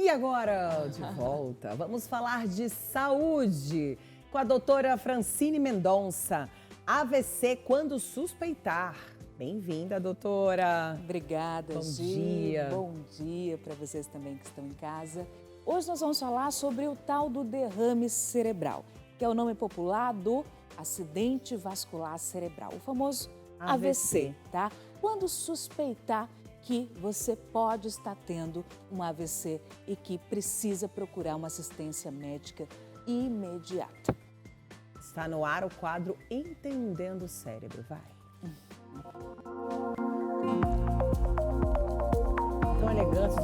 E agora, de volta, vamos falar de saúde com a doutora Francine Mendonça. AVC quando suspeitar. Bem-vinda, doutora. Obrigada, Bom Gi. dia. Bom dia para vocês também que estão em casa. Hoje nós vamos falar sobre o tal do derrame cerebral, que é o nome popular do acidente vascular cerebral, o famoso AVC, tá? Quando suspeitar que você pode estar tendo um AVC e que precisa procurar uma assistência médica imediata. Está no ar o quadro Entendendo o Cérebro. Vai. Tão elegante.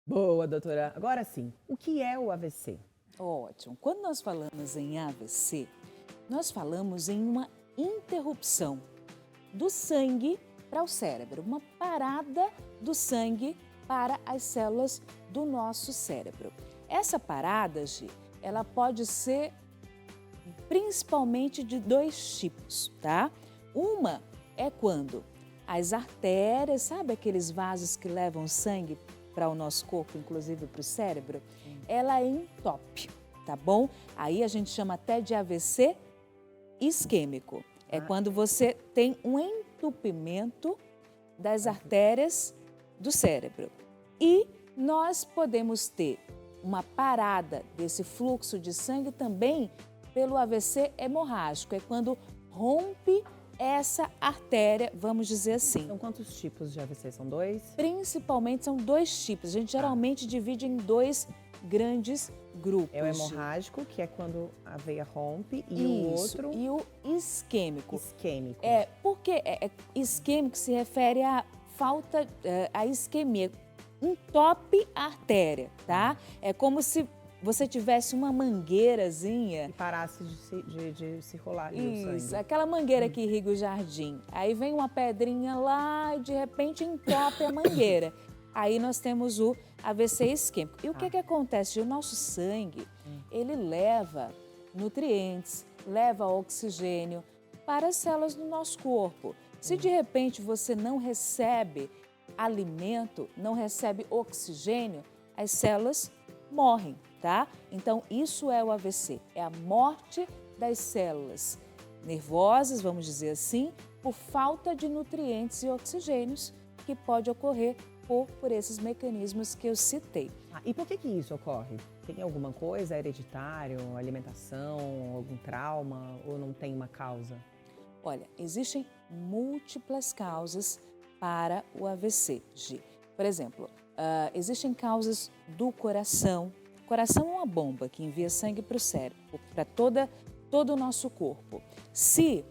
Boa, doutora. Agora sim, o que é o AVC? Ótimo. Quando nós falamos em AVC, nós falamos em uma interrupção do sangue para o cérebro, uma parada do sangue para as células do nosso cérebro. Essa parada, Gi, ela pode ser principalmente de dois tipos, tá? Uma é quando as artérias, sabe aqueles vasos que levam sangue para o nosso corpo, inclusive para o cérebro, ela entope, tá bom? Aí a gente chama até de AVC isquêmico. É quando você tem um entupimento das artérias do cérebro. E nós podemos ter uma parada desse fluxo de sangue também pelo AVC hemorrágico. É quando rompe essa artéria, vamos dizer assim. São quantos tipos de AVC? São dois? Principalmente são dois tipos. A gente geralmente divide em dois grandes grupos. É o hemorrágico, que é quando a veia rompe, e Isso, o outro? E o isquêmico. Isquêmico. Porque isquêmico se refere à falta, à isquemia. Entope a artéria, tá? É como se você tivesse uma mangueirazinha. E parasse de circular ali o sangue. Isso, aquela mangueira que irriga o jardim. Aí vem uma pedrinha lá e de repente entope a mangueira. Aí nós temos o AVC isquêmico. E o que acontece? O nosso sangue, ele leva nutrientes, leva oxigênio para as células do nosso corpo. Se de repente você não recebe alimento, não recebe oxigênio, as células morrem, tá? Então isso é o AVC, é a morte das células nervosas, vamos dizer assim, por falta de nutrientes e oxigênios que pode ocorrer por esses mecanismos que eu citei. E por que isso ocorre? Tem alguma coisa? É hereditário, alimentação, algum trauma ou não tem uma causa? Olha, existem múltiplas causas para o AVC, Gi. Por exemplo, existem causas do coração. O coração é uma bomba que envia sangue para o cérebro, para todo o nosso corpo. Se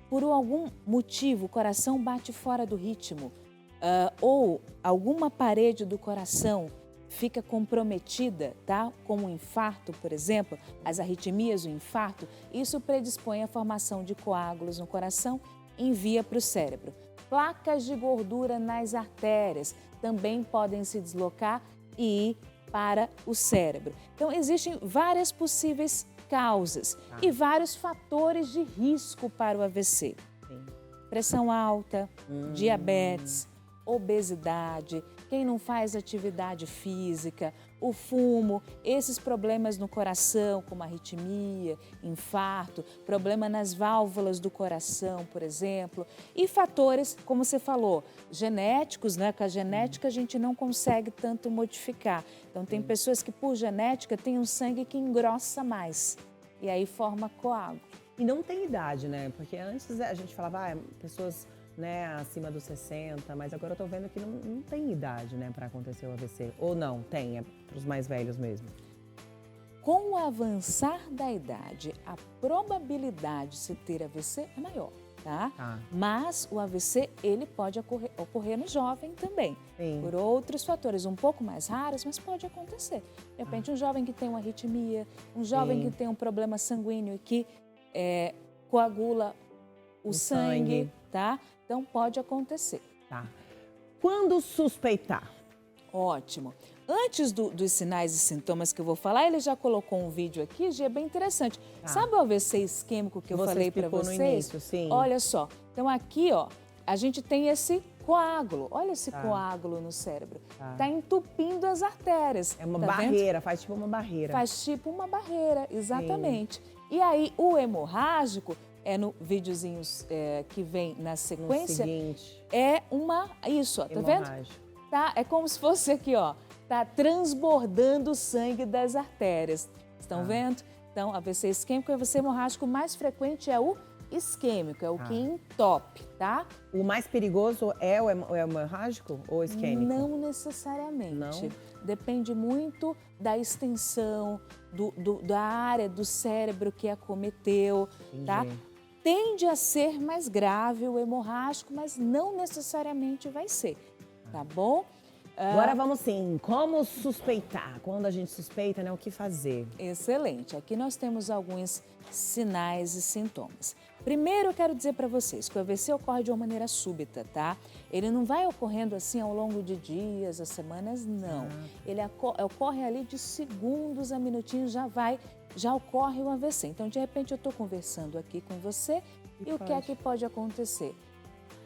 por algum motivo o coração bate fora do ritmo, ou alguma parede do coração fica comprometida, tá? Como um infarto, por exemplo, as arritmias, o infarto, isso predispõe à formação de coágulos no coração e envia para o cérebro. Placas de gordura nas artérias também podem se deslocar e ir para o cérebro. Então, existem várias possíveis causas e vários fatores de risco para o AVC. Sim. Pressão alta, diabetes, obesidade, quem não faz atividade física, o fumo, esses problemas no coração, como arritmia, infarto, problema nas válvulas do coração, por exemplo, e fatores, como você falou, genéticos, né? Com a genética a gente não consegue tanto modificar. Então tem pessoas que por genética têm um sangue que engrossa mais e aí forma coágulo. E não tem idade, né? Porque antes a gente falava, pessoas, né, acima dos 60, mas agora eu tô vendo que não tem idade, né, para acontecer o AVC. Ou não, tem, é para os mais velhos mesmo. Com o avançar da idade, a probabilidade de se ter AVC é maior, tá? Mas o AVC, ele pode ocorrer no jovem também, por outros fatores um pouco mais raros, mas pode acontecer. De repente, um jovem que tem uma arritmia, um jovem que tem um problema sanguíneo e que coagula o sangue, tá? Então, pode acontecer. Tá. Quando suspeitar? Ótimo. Antes dos sinais e sintomas que eu vou falar, ele já colocou um vídeo aqui, Gi, é bem interessante. Tá. Sabe o AVC isquêmico que eu falei para explicou vocês? no início, sim. Olha só, então aqui, ó, a gente tem esse coágulo. Olha esse coágulo no cérebro. Tá entupindo as artérias. É uma tá barreira, vendo? faz tipo uma barreira. Faz tipo uma barreira, exatamente. E aí, o hemorrágico, no videozinho que vem na sequência, No seguinte, é uma... Isso, ó, tá vendo? hemorrágico. Tá? É como se fosse aqui, ó. Tá transbordando o sangue das artérias. Estão vendo? Então, AVC isquêmico, o AVC hemorrágico mais frequente é o isquêmico, é o que entope, tá? O mais perigoso é o hemorrágico ou o isquêmico? Não necessariamente. Não? Depende muito da extensão, da área do cérebro que acometeu, tá? Entendi. Tende a ser mais grave o hemorrágico, mas não necessariamente vai ser, tá bom? Agora vamos sim, como suspeitar? Quando a gente suspeita, né, o que fazer? Excelente. Aqui nós temos alguns sinais e sintomas. Primeiro, eu quero dizer para vocês que o AVC ocorre de uma maneira súbita, tá? Ele não vai ocorrendo assim ao longo de dias, as semanas, não. Ele ocorre ali de segundos a minutinhos, já ocorre o AVC. Então, de repente, eu estou conversando aqui com você e o que é que pode acontecer?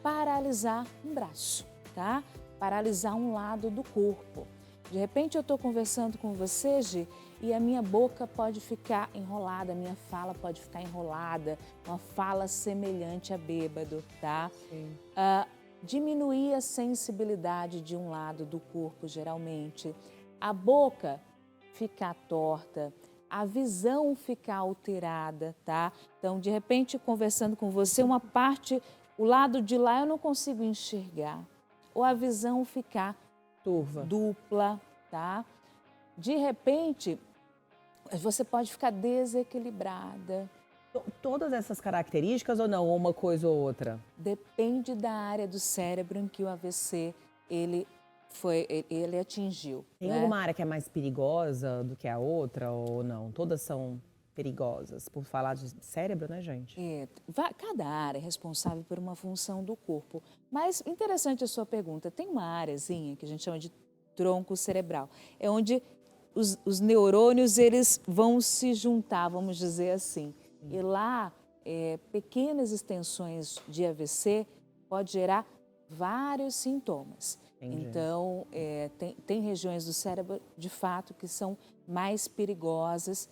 Paralisar um braço, tá? Paralisar um lado do corpo. De repente, eu estou conversando com você, Gi, e a minha boca pode ficar enrolada, a minha fala pode ficar enrolada, uma fala semelhante a bêbado, tá? Diminuir a sensibilidade de um lado do corpo, geralmente. A boca ficar torta, a visão ficar alterada, tá? Então, de repente, conversando com você, uma parte, o lado de lá eu não consigo enxergar. Ou a visão ficar Turva. dupla, tá? De repente, você pode ficar desequilibrada. Todas essas características ou não? Ou uma coisa ou outra? Depende da área do cérebro em que o AVC ele atingiu. Tem né? alguma área que é mais perigosa do que a outra ou não? Todas são perigosas, por falar de cérebro, né, gente? Cada área é responsável por uma função do corpo. Mas interessante a sua pergunta. Tem uma áreazinha que a gente chama de tronco cerebral. É onde os neurônios eles vão se juntar, vamos dizer assim. E lá, pequenas extensões de AVC pode gerar vários sintomas. Entendi. Então, tem regiões do cérebro, de fato, que são mais perigosas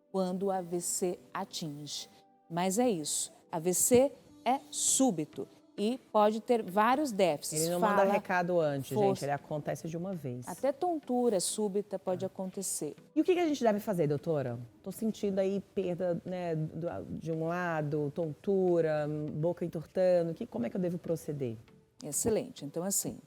quando o AVC atinge. Mas é isso, AVC é súbito e pode ter vários déficits. Ele não manda recado antes, gente, ele acontece de uma vez. Até tontura súbita pode acontecer. E o que a gente deve fazer, doutora? Tô sentindo aí perda, né, de um lado, tontura, boca entortando. Como é que eu devo proceder? Excelente. Então, assim,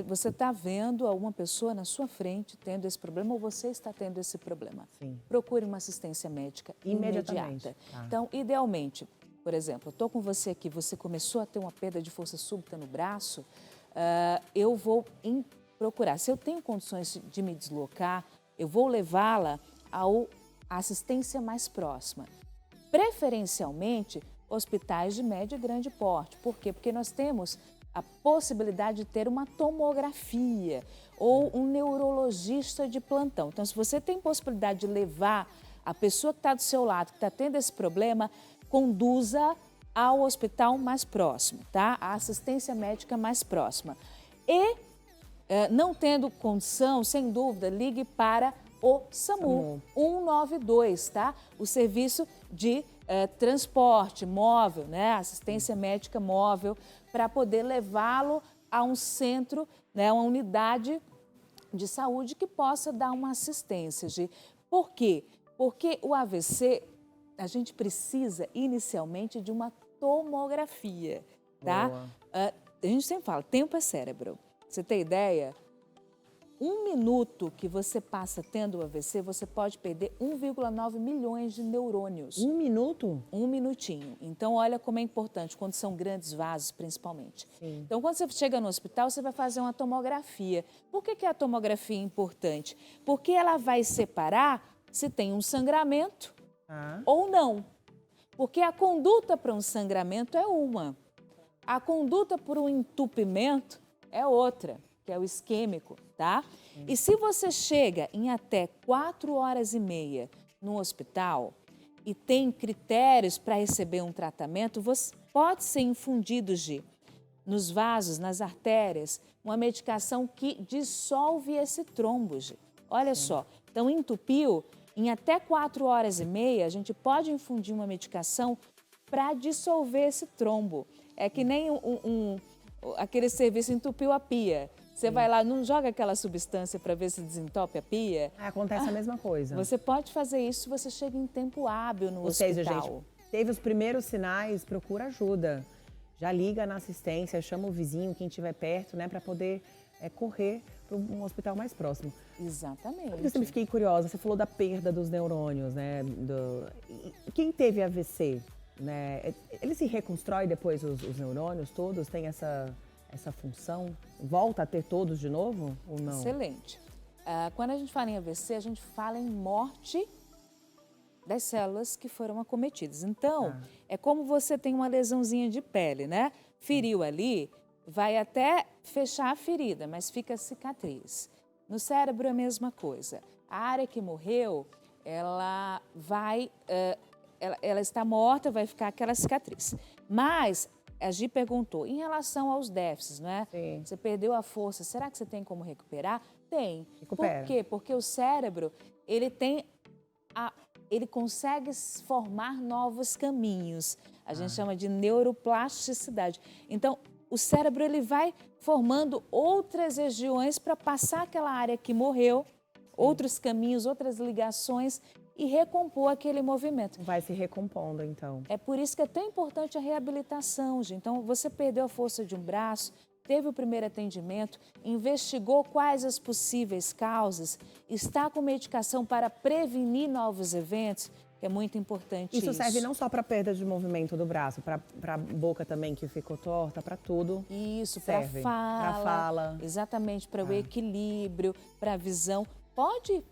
você está vendo alguma pessoa na sua frente tendo esse problema ou você está tendo esse problema? Sim. Procure uma assistência médica imediata. Então, idealmente, por exemplo, eu estou com você aqui, você começou a ter uma perda de força súbita no braço, eu vou procurar. Se eu tenho condições de me deslocar, eu vou levá-la à assistência mais próxima. Preferencialmente, hospitais de médio e grande porte. Por quê? Porque nós temos a possibilidade de ter uma tomografia ou um neurologista de plantão. Então, se você tem possibilidade de levar a pessoa que está do seu lado, que está tendo esse problema, conduza ao hospital mais próximo, tá? A assistência médica mais próxima. E, não tendo condição, sem dúvida, ligue para o SAMU 192, tá? O serviço de transporte móvel, né? Assistência médica móvel, para poder levá-lo a um centro, né? Uma unidade de saúde que possa dar uma assistência. Por quê? Porque o AVC, a gente precisa inicialmente de uma tomografia, tá? A gente sempre fala, tempo é cérebro. Você tem ideia? 1 minuto que você passa tendo o AVC, você pode perder 1,9 milhões de neurônios. 1 minuto? 1 minutinho. Então, olha como é importante, quando são grandes vasos, principalmente. Sim. Então, quando você chega no hospital, você vai fazer uma tomografia. Por que a tomografia é importante? Porque ela vai separar se tem um sangramento ou não. Porque a conduta para um sangramento é uma. A conduta para um entupimento é outra. que é o isquêmico, tá? E se você chega em até 4 horas e meia no hospital e tem critérios para receber um tratamento, você pode ser infundido, Gi, nos vasos, nas artérias, uma medicação que dissolve esse trombo, Gi. Olha só, então entupiu, em até 4 horas e meia, a gente pode infundir uma medicação para dissolver esse trombo. É que nem aquele serviço entupiu a pia. Você vai lá, não joga aquela substância para ver se desentope a pia? Acontece a mesma coisa. Você pode fazer isso se você chega em tempo hábil no hospital. Ou seja, gente, teve os primeiros sinais, procura ajuda. Já liga na assistência, chama o vizinho, quem estiver perto, né, para poder correr para um hospital mais próximo. Exatamente. Eu sempre fiquei curiosa, você falou da perda dos neurônios, né? Quem teve AVC, né? Ele se reconstrói depois os neurônios todos? Tem essa função? Volta a ter todos de novo ou não? Excelente. Quando a gente fala em AVC, a gente fala em morte das células que foram acometidas. Então, é como você tem uma lesãozinha de pele, né? Feriu ali, vai até fechar a ferida, mas fica cicatriz. No cérebro é a mesma coisa. A área que morreu, ela está morta, vai ficar aquela cicatriz. Mas a Gi perguntou, em relação aos déficits, né? Sim. Você perdeu a força, será que você tem como recuperar? Tem. Recupera. Por quê? Porque o cérebro, ele consegue formar novos caminhos. A gente chama de neuroplasticidade. Então, o cérebro ele vai formando outras regiões para passar aquela área que morreu, outros caminhos, outras ligações e recompor aquele movimento. Vai se recompondo, então. É por isso que é tão importante a reabilitação, gente. Então, você perdeu a força de um braço, teve o primeiro atendimento, investigou quais as possíveis causas, está com medicação para prevenir novos eventos, que é muito importante isso. Isso serve não só para perda de movimento do braço, para a boca também que ficou torta, para tudo. Isso, para fala. Exatamente, para o equilíbrio, para a visão. Pode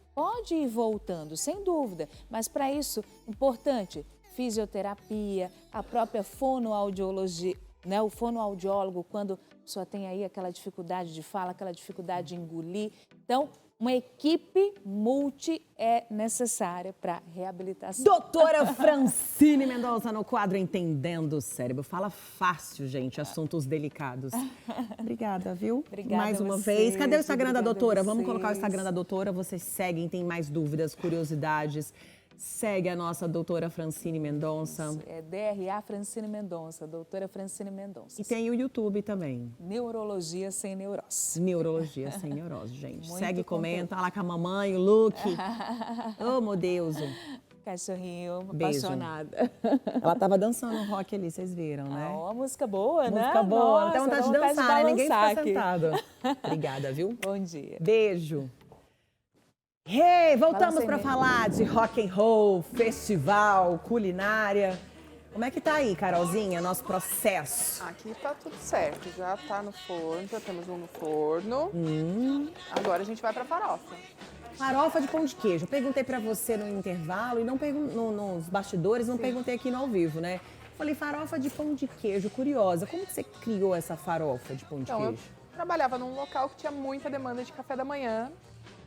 ir voltando, sem dúvida, mas para isso, importante, fisioterapia, a própria fonoaudiologia, né? O fonoaudiólogo, quando a pessoa tem aí aquela dificuldade de fala, aquela dificuldade de engolir. Então, uma equipe multi é necessária para reabilitação. Doutora Francine Mendonça no quadro Entendendo o Cérebro. Fala fácil, gente, assuntos delicados. Obrigada, viu? Obrigada mais uma vez. Cadê o Instagram da doutora? Vamos colocar o Instagram da doutora. Vocês seguem, tem mais dúvidas, curiosidades. Segue a nossa doutora Francine Mendonça. É DRA Francine Mendonça, doutora Francine Mendonça. E tem o YouTube também. Neurologia sem neurose. Neurologia sem neurose, gente. Muito segue, conteúdo. comenta. Olha lá com a mamãe, o Luke. Oh, meu Deus. Cachorrinho, Beijo. apaixonada. Ela tava dançando rock ali, vocês viram, né? Uma música boa, né? Música boa. Nossa, Então tá de dá vontade dançar, né? Ninguém fica balançar aqui. sentado. Obrigada, viu? Bom dia. Beijo. Hey, voltamos Balança para aí, falar de rock and roll, festival, culinária. Como é que tá aí, Carolzinha, nosso processo? Aqui tá tudo certo, já tá no forno, já temos um no forno. Agora a gente vai pra farofa. Farofa de pão de queijo. Eu perguntei para você no intervalo e não nos bastidores, não perguntei aqui no ao vivo, né? Falei, farofa de pão de queijo, curiosa. Como que você criou essa farofa de pão de Então, eu queijo? trabalhava num local que tinha muita demanda de café da manhã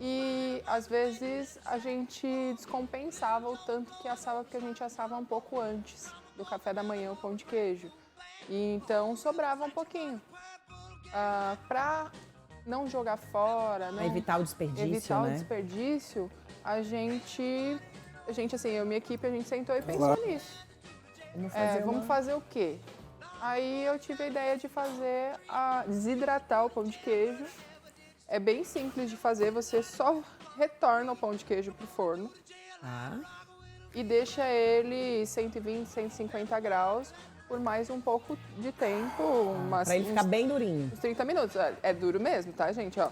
e às vezes a gente descompensava o tanto que assava, porque a gente assava um pouco antes do café da manhã o pão de queijo. E então sobrava um pouquinho. Para não jogar fora, Pra evitar o desperdício, evitar né? o desperdício, a gente assim, eu e minha equipe, a gente sentou e pensou nisso. Vamos fazer o quê? Aí eu tive a ideia de desidratar o pão de queijo. É bem simples de fazer, você só retorna o pão de queijo pro forno e deixa ele 120, 150 graus por mais um pouco de tempo. Pra ele ficar bem durinho. Uns 30 minutos. É duro mesmo, tá, gente? Ó.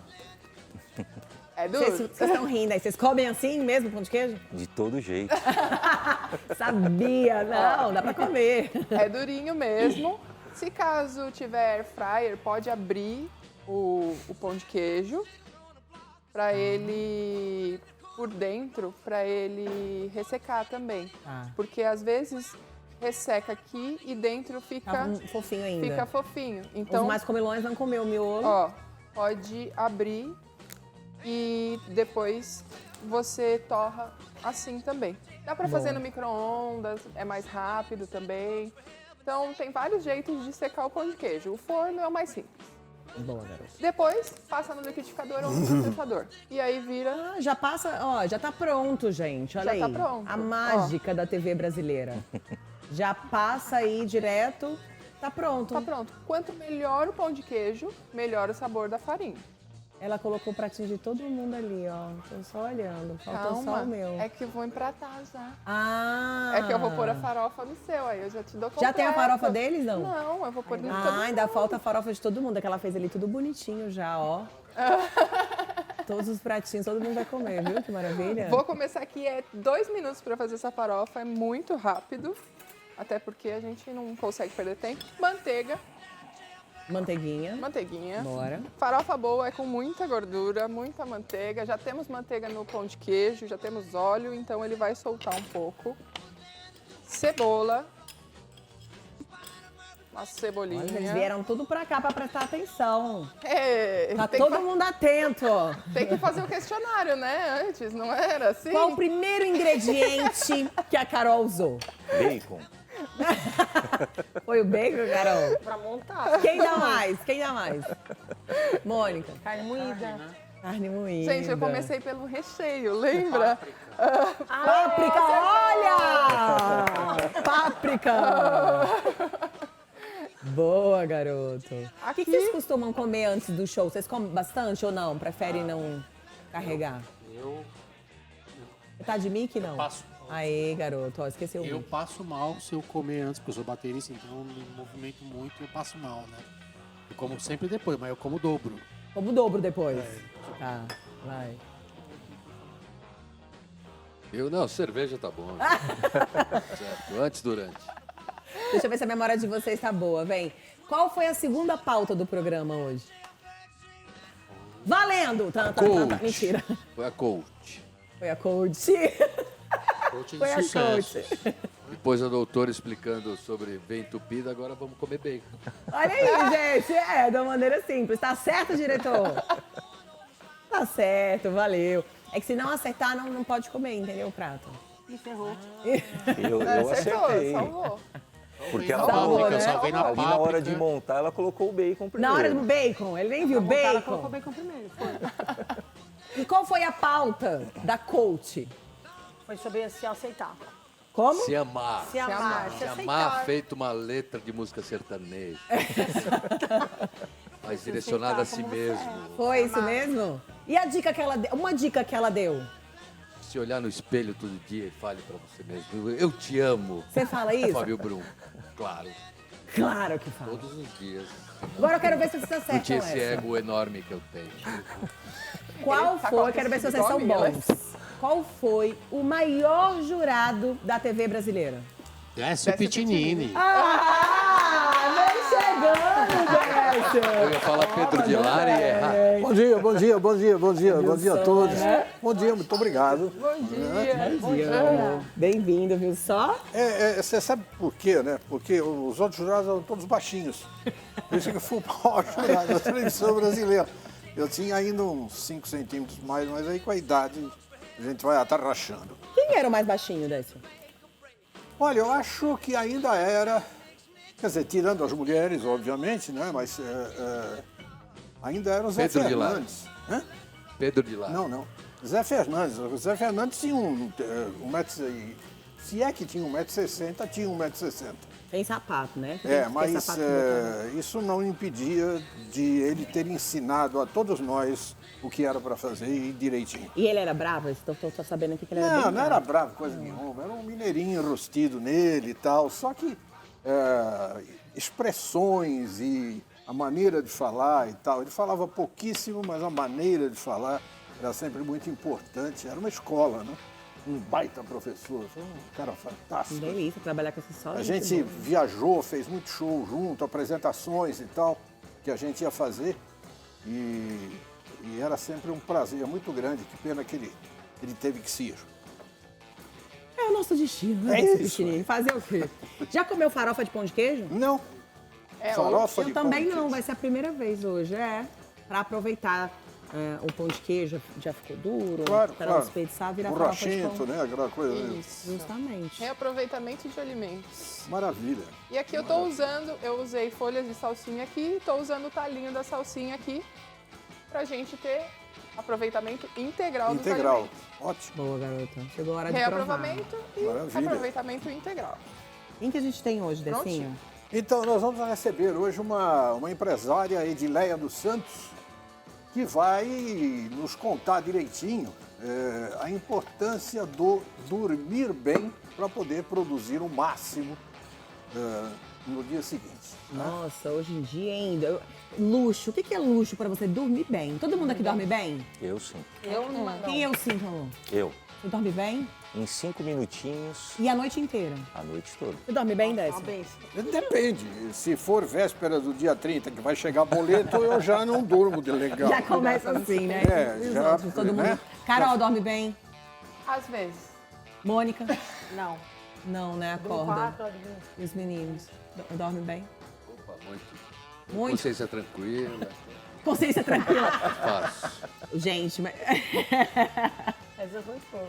É duro. Vocês estão rindo aí. Vocês comem assim mesmo, pão de queijo? De todo jeito. Sabia, não, dá pra comer. É durinho mesmo. Se caso tiver air fryer, pode abrir o pão de queijo para ele, por dentro, para ele ressecar também. Porque às vezes resseca aqui e dentro fica Tá fofinho ainda. Fica fofinho. Então, os mais comilões vão comer o miolo. ó, pode abrir e depois você torra assim também. Dá para fazer no micro-ondas, é mais rápido também. Então, tem vários jeitos de secar o pão de queijo. O forno é o mais simples. Boa, garoto. Depois, passa no liquidificador ou no processador. E aí vira... Já passa, ó, já tá pronto, gente. Olha Já aí. tá pronto. A mágica da TV brasileira. Já passa aí direto, tá pronto. Tá pronto. Quanto melhor o pão de queijo, melhor o sabor da farinha. Ela colocou o pratinho de todo mundo ali, ó. Tô só olhando. Faltou só o meu. É que eu vou empratar já. Ah! É que eu vou pôr a farofa no seu, aí eu já te dou completo. Já tem a farofa deles, não? Não, eu vou pôr de todo Ah, ainda mundo. falta a farofa de todo mundo. É que ela fez ali tudo bonitinho já, ó. Todos os pratinhos, todo mundo vai comer, viu? Que maravilha. Vou começar aqui, 2 minutos para fazer essa farofa, é muito rápido. Até porque a gente não consegue perder tempo. Manteiga, Manteiguinha. manteiguinha. Bora. Farofa boa é com muita gordura, muita manteiga. Já temos manteiga no pão de queijo, já temos óleo, então ele vai soltar um pouco. Cebola. Uma cebolinha. Olha, eles vieram tudo pra cá pra prestar atenção. É, Tá tem, todo que, mundo atento. tem que fazer o questionário, né? Antes, não era assim? Qual o primeiro ingrediente que a Carol usou? Bacon. Foi o bacon, Carol? Pra montar. Quem dá mais? Quem dá mais? Mônica. Carne moída. Carne moída. Gente, eu comecei pelo recheio, lembra? Páprica, olha! Páprica! Boa, garoto. O que vocês costumam comer antes do show? Vocês comem bastante ou não? Preferem não carregar? Eu Tá de mic, não? passo. Aê, garoto. Ó, esqueceu o Eu mic. passo mal se eu comer antes, porque eu sou baterista, então eu me movimento muito e eu passo mal, né? Eu como sempre depois, mas eu como o dobro. Como o dobro depois. Tá, vai. Eu não, cerveja tá bom. Certo, antes, durante. Deixa eu ver se a memória de vocês tá boa. Vem. Qual foi a segunda pauta do programa hoje? Valendo! Tá. Coach. Mentira. Foi a coach. Foi a coach. Coaching Foi de a sucesso. coach. Depois a doutora explicando sobre bem entupido, agora vamos comer bacon. Olha aí, gente. É, de uma maneira simples. Tá certo, diretor? Tá certo, valeu. É que se não acertar, não pode comer, entendeu, o prato? E ferrou. Eu Acertou, acertei. salvou. Porque Na ela Salvou, páprica, né? salvei na ali na hora de páprica. montar, ela colocou o bacon primeiro. Na hora do bacon, ele nem viu o Ela colocou bacon. bacon primeiro. Foi. E qual foi a pauta da coach? Foi sobre se aceitar. Como? Se amar. Se amar, se Se aceitar. amar feito uma letra de música sertaneja. Mas direcionada a si como você mesmo. Foi isso mesmo? E a dica que ela deu? Uma dica que ela deu. Se olhar no espelho todo dia e fale pra você mesmo, eu te amo. Você fala isso? Fábio Brum. Claro, Claro que fala. todos os dias. Agora eu quero ver se vocês acertam Curti esse essa. ego enorme que eu tenho. Qual Ele tá com foi, a quero ver se vocês igual são a minha, né? bons. Qual foi o maior jurado da TV brasileira? Décio Pitinini. Vem chegando, Eu ia falar Pedro de Lara e errar. Bom dia, bom dia, bom dia, bom dia, bom dia a só, todos. né? Bom dia, muito obrigado. Bom dia. Bem-vindo, viu só? Você sabe por quê, né? Porque os outros jurados eram todos baixinhos. Por isso que eu fui o maior jurado da televisão brasileira. Eu tinha ainda uns 5 centímetros mais, mas aí com a idade a gente vai atarrachando. Quem era o mais baixinho, Décio? Olha, eu acho que ainda era, quer dizer, tirando as mulheres, obviamente, né? Mas ainda era o Zé Pedro de Lara. Fernandes. Hã? Pedro de Lara. Não. Zé Fernandes. O Zé Fernandes tinha um metro. Se é que tinha 1,60 m, tinha 1,60 m. Tem sapato, né? É, Tem mas sapato botado. isso não impedia de ele ter ensinado a todos nós o que era para fazer e direitinho. E ele era bravo? Estou sabendo aqui que ele era bem Não era bravo, coisa nenhuma. Era um mineirinho enrostido nele e tal. Só que expressões e a maneira de falar e tal. Ele falava pouquíssimo, mas a maneira de falar era sempre muito importante. Era uma escola, né? Um baita professor, foi um cara fantástico. Delícia trabalhar com esse só. A gente viajou, fez muito show junto, apresentações e tal, que a gente ia fazer. E era sempre um prazer muito grande. Que pena que ele teve que se ir. É o nosso destino, né? É Esse isso, pequenininho. Fazer o quê? Já comeu farofa de pão de queijo? Não. É, Farofa Eu de também pão de não, queijo. vai ser a primeira vez hoje, é. Para aproveitar o pão de queijo, já ficou duro, Claro, para claro. desperdiçar, vira farofa de Borrachento, pão. né? Aquela coisa. Isso. Justamente. Reaproveitamento de alimentos. Maravilha. E aqui eu usei folhas de salsinha aqui, estou usando o talinho da salsinha aqui, pra gente ter aproveitamento integral dos Integral. alimentos. Ótimo. Boa, garota. Chegou a hora de provar. Reaproveitamento e Maravilha. aproveitamento integral. Quem que a gente tem hoje, Decinho? Então, nós vamos receber hoje uma empresária, Edileia dos Santos, que vai nos contar direitinho a importância do dormir bem para poder produzir o máximo no dia seguinte. Nossa, hoje em dia ainda. Luxo. O que é luxo para você? Dormir bem. Todo mundo aqui dorme bem? Eu sim. Eu não. Quem eu sim, falou? Eu. Você dorme bem? Em 5 minutinhos, E a noite inteira? a noite toda. Você dorme bem, Uma Décio? benção. Depende. Se for véspera do dia 30, que vai chegar boleto, eu já não durmo de legal. Já começa assim, né? É, E os já, outros, todo mundo. né? Carol, dorme bem? Às vezes. Mônica? Não. Não, né? Do Acorda. quarto, adivinha? E os meninos? Dormem bem? Opa, muito. Muito? Consciência tranquila. Consciência tranquila. Fácil. Gente, mas... Essa foi fogo.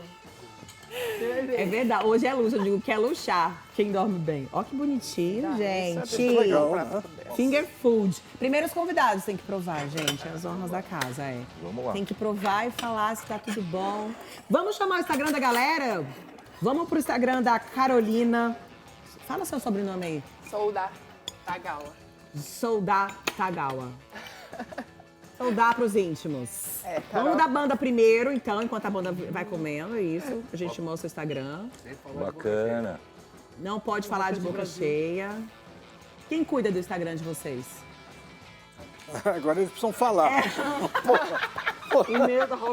É verdade. Hoje é luxo. Eu digo que é luxar quem dorme bem. Ó que bonitinho, gente. Legal, né? Finger food. Primeiro os convidados têm que provar, gente. As honras da casa, é. Vamos lá. Tem que provar e falar se tá tudo bom. Vamos chamar o Instagram da galera? Vamos pro Instagram da Carolina. Fala seu sobrenome aí. Sou da Tagawa. Soldá Tagawa. Soldá pros íntimos. Carol. Vamos da banda primeiro, então, enquanto a banda vai comendo, é isso. A gente mostra o Instagram. Bacana. Não pode falar de boca cheia. Quem cuida do Instagram de vocês? Agora eles precisam falar.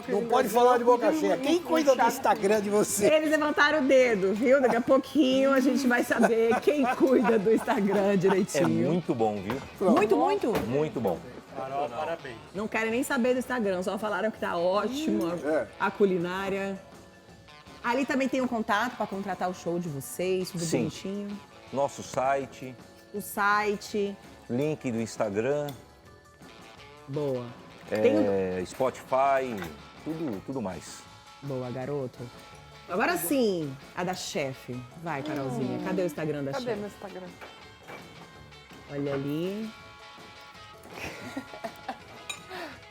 Não pode falar de boca cheia. Quem cuida do Instagram de você? Eles levantaram o dedo, viu? Daqui a pouquinho a gente vai saber quem cuida do Instagram É direitinho. muito bom, viu? Muito, muito. Muito bom. Carol, parabéns. Não querem nem saber do Instagram, só falaram que tá ótimo a culinária. Ali também tem um contato para contratar o show de vocês, tudo Sim. bonitinho. Nosso site, O site. link do Instagram, Boa. Tem o- Spotify, tudo mais. Boa, garoto. Agora sim, a da chefe. Vai, Carolzinha. Cadê o Instagram da Cadê chefe? meu Instagram? Olha ali.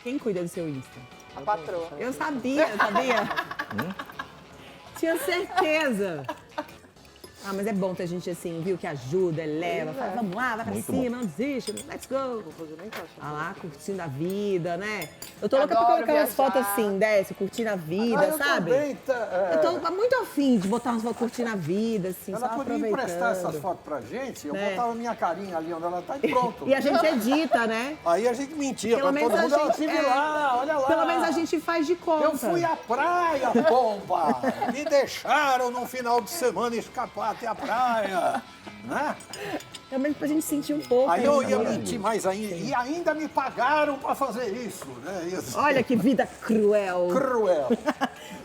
Quem cuida do seu Insta? A patroa. Eu sabia. Tinha certeza. Ah, mas é bom ter gente assim, viu? Que ajuda, eleva, fala, vamos lá, vai pra Muito cima, não desiste, let's go. Ah lá, curtindo a vida, né? Eu tô louca pra Adoro colocar umas viajar. fotos assim, desce, curtindo a vida, eu sabe? também, Eu tô muito afim de botar umas fotos curtindo a vida, assim, Ela só podia aproveitando. emprestar essas fotos pra gente, eu Né? botava minha carinha ali onde ela tá e pronto. E a gente edita, né? Aí a gente mentia Pelo pra todo menos mundo, a ela gente- estive lá, olha lá. Pelo menos a gente faz de conta. Eu fui à praia, pomba! Me deixaram no final de semana escapar até a praia, né? Pelo menos pra gente sentir um pouco. Aí eu ia né? mentir mais ainda, e ainda me pagaram pra fazer isso, né? Isso. Olha que vida cruel. Cruel.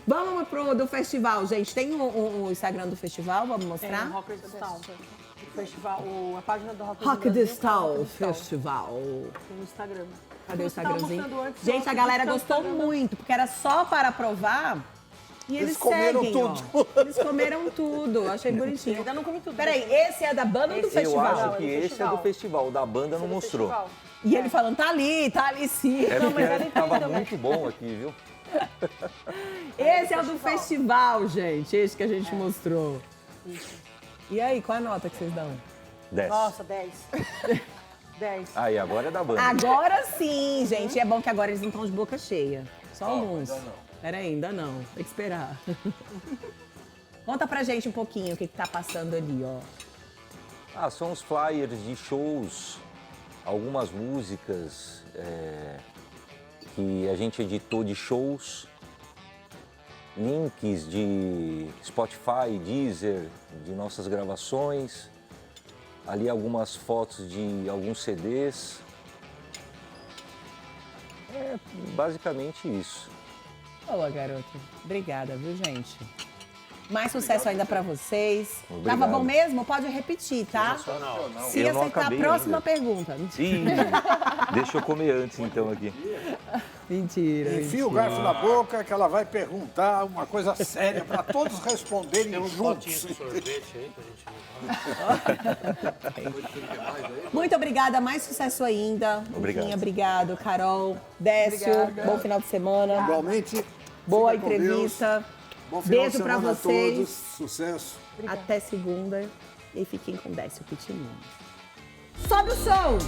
Vamos pro do festival, gente. Tem o Instagram do festival, vamos Tem mostrar? o Rock Town. O festival, a página do Rock Rock Brasil, this Town Rock Festival. Tem no Instagram. Cadê o Você tava Instagramzinho? mostrando antes, Gente, ó, a galera tá no gostou Instagram. muito, porque era só para provar. E eles comeram seguem, tudo. ó. Eles comeram tudo. Achei bonitinho. Ainda não comi tudo. Peraí, esse é da banda ou do Esse- festival? Eu acho é que do esse é festival. do festival, o da banda não Do mostrou. festival. E ele falando, tá ali sim. É Não, mas porque ele tem tava também. muito bom aqui, viu? Esse é o do festival, gente. Esse que a gente mostrou. E aí, qual a nota que vocês dão? 10. Nossa, 10. 10. Aí, agora é da banda. Agora sim, gente. É bom que agora eles não estão de boca cheia. Só alguns. Peraí, ainda não. Tem que esperar. Conta pra gente um pouquinho o que tá passando ali, ó. Ah, são os flyers de shows, algumas músicas que a gente editou de shows, links de Spotify, Deezer, de nossas gravações, ali algumas fotos de alguns CDs. É basicamente isso. Boa, garoto. Obrigada, viu, gente? Mais sucesso ainda pra vocês. Obrigado. Tava bom mesmo? Pode repetir, tá? Se Eu não acertar a acabei próxima ainda. pergunta. Ih, deixa eu comer antes então aqui. Mentira. Enfia o garfo na boca que ela vai perguntar uma coisa séria para todos responderem Tem uns juntos. potinhos de sorvete aí pra gente. Muito obrigada, mais sucesso ainda. Obrigado. Luquinha, obrigado. Carol, Décio, bom final de semana. Igualmente. Boa fica com entrevista. Deus. Bom final Beijo de pra semana vocês. a todos. Sucesso. Até segunda. E fiquem com Décio Pitinin. Sobe o som!